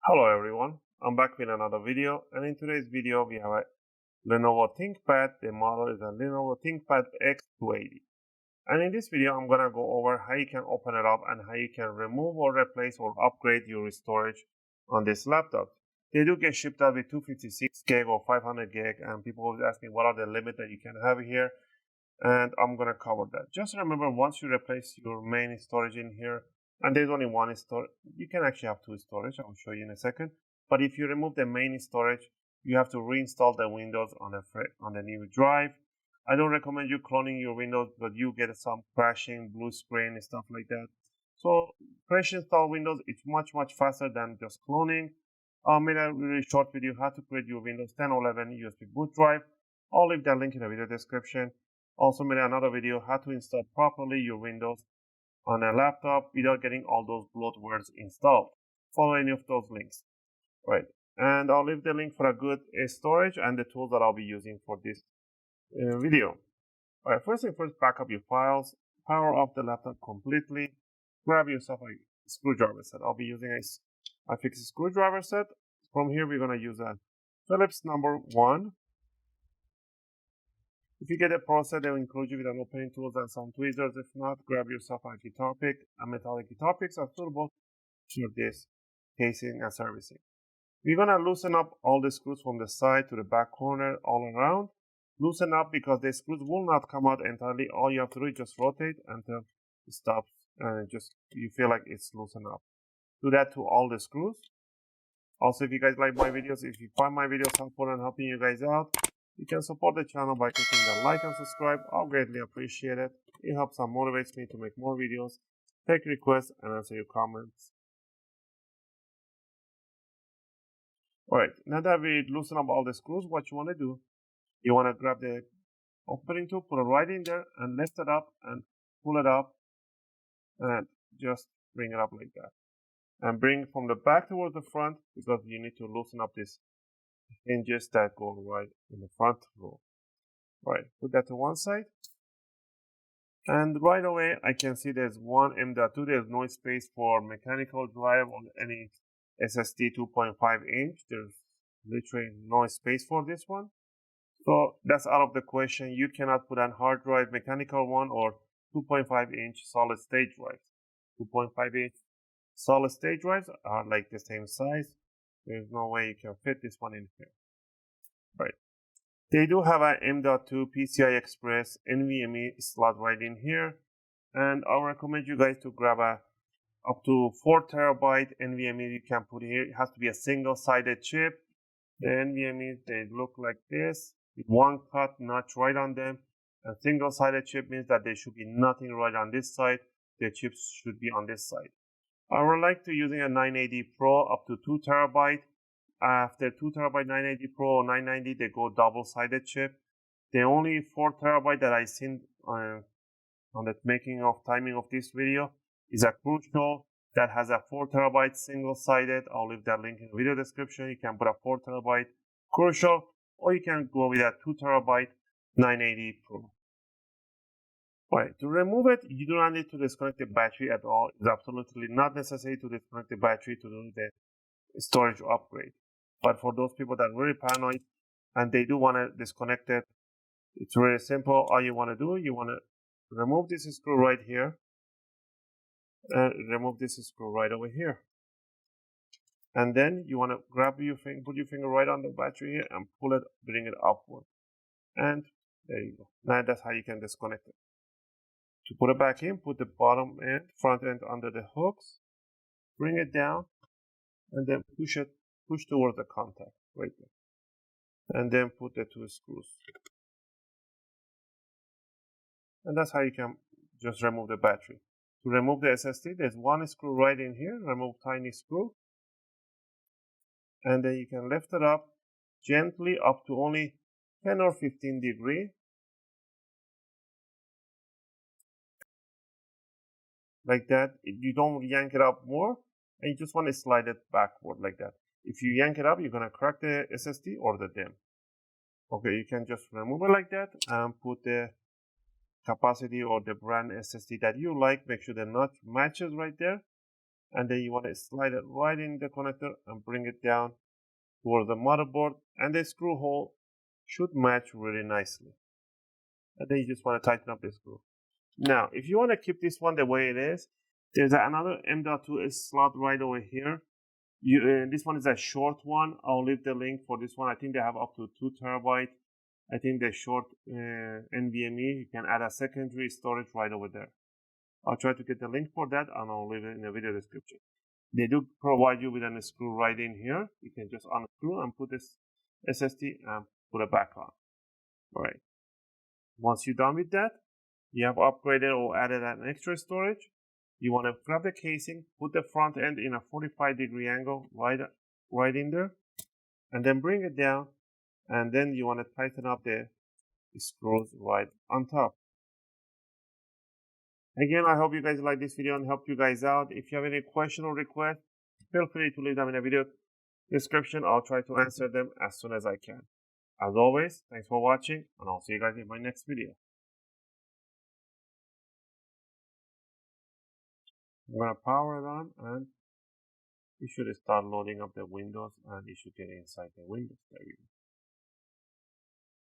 Hello everyone, I'm back with another video, and in today's video we have a Lenovo ThinkPad. The model is a Lenovo ThinkPad X280. And in this video I'm gonna go over how you can open it up and how you can remove or replace or upgrade your storage on this laptop. They do get shipped out with 256 gig or 500 gig, and people always ask me what are the limits that you can have here, and I'm gonna cover that. Just remember, once you replace your main storage in here, and there's only one storage, you can actually have two storage. I will show you in a second. But if you remove the main storage, you have to reinstall the Windows on the new drive. I don't recommend you cloning your Windows, but you get some crashing, blue screen, and stuff like that. So fresh install Windows, it's much faster than just cloning. I made a really short video how to create your Windows 10 or 11 USB boot drive. I'll leave that link in the video description. Also made another video how to install properly your Windows on a laptop without getting all those bloatwares installed. Follow any of those links. Right, and I'll leave the link for a good storage and the tools that I'll be using for this video. Alright, first thing first, back up your files, power off the laptop completely, grab yourself a screwdriver set. I'll be using a fixed screwdriver set. From here we're going to use a Phillips number 1. If you get a Pro set, they'll include you with an opening tools and some tweezers. If not, grab yourself a guitar pick. A metallic guitar picks are suitable for this casing and servicing. We're going to loosen up all the screws from the side to the back corner all around. Loosen up because the screws will not come out entirely. All you have to do is just rotate until it stops and just you feel like it's loosened up. Do that to all the screws. Also, if you guys like my videos, if you find my videos helpful and helping you guys out, you can support the channel by clicking the like and subscribe. I'll greatly appreciate it. It helps and motivates me to make more videos, take requests, and answer your comments. Alright, now that we loosen up all the screws, what you want to do, you want to grab the opening tool, put it right in there, and lift it up and pull it up, and just bring it up like that. And bring from the back towards the front, because you need to loosen up these hinges that go right in the front row. Right, put that to one side. And right away, I can see there's one M.2. There's no space for mechanical drive or any SSD 2.5 inch. There's literally no space for this one. So that's out of the question. You cannot put an hard drive, mechanical one, or 2.5 inch solid state drives. 2.5 inch solid state drives are like the same size. There's no way you can fit this one in here. Right. They do have an M.2 PCI Express NVMe slot right in here. And I recommend you guys to grab a up to 4 terabyte NVMe you can put here. It has to be a single-sided chip. The NVMe, they look like this, with one cut notch right on them. A single-sided chip means that there should be nothing right on this side. The chips should be on this side. I would like to using a 980 Pro up to 2 terabyte. After 2 terabyte 980 Pro or 990, they go double-sided chip. The only 4 terabyte that I seen on the timing of this video is a Crucial that has a 4 terabyte single-sided. I'll leave that link in the video description. You can put a 4 terabyte Crucial, or you can go with a 2 terabyte 980 Pro. Alright, to remove it, you do not need to disconnect the battery at all. It's absolutely not necessary to disconnect the battery to do the storage upgrade. But for those people that are really paranoid and they do want to disconnect it, it's really simple. All you want to do, you want to remove this screw right here and remove this screw right over here. And then you want to grab your finger, put your finger right on the battery here and pull it, bring it upward. And there you go. Now that's how you can disconnect it. To put it back in, put the bottom end, front end under the hooks, bring it down, and then push towards the contact right there. And then put the 2 screws. And that's how you can just remove the battery. To remove the SSD, there's one screw right in here, remove tiny screw. And then you can lift it up gently up to only 10 or 15 degrees. Like that. You don't yank it up more, and you just want to slide it backward like that. If you yank it up, you're going to crack the SSD or the DIMM. Okay, you can just remove it like that and put the capacity or the brand SSD that you like. Make sure the notch matches right there. And then you want to slide it right in the connector and bring it down towards the motherboard. And the screw hole should match really nicely. And then you just want to tighten up the screw. Now, if you want to keep this one the way it is, there's another M.2 slot right over here. This one is a short one. I'll leave the link for this one. I think they have up to 2 terabyte. I think the short NVMe, you can add a secondary storage right over there. I'll try to get the link for that and I'll leave it in the video description. They do provide you with a screw right in here. You can just unscrew and put this SSD and put it back on. All right. Once you're done with that, you have upgraded or added an extra storage. You want to grab the casing, put the front end in a 45-degree angle right in there, and then bring it down, and then you want to tighten up the screws right on top. Again, I hope you guys like this video and helped you guys out. If you have any question or request, feel free to leave them in the video description. I'll try to answer them as soon as I can. As always, thanks for watching, and I'll see you guys in my next video. I'm going to power it on, and it should start loading up the Windows, and it should get inside the Windows. There we go.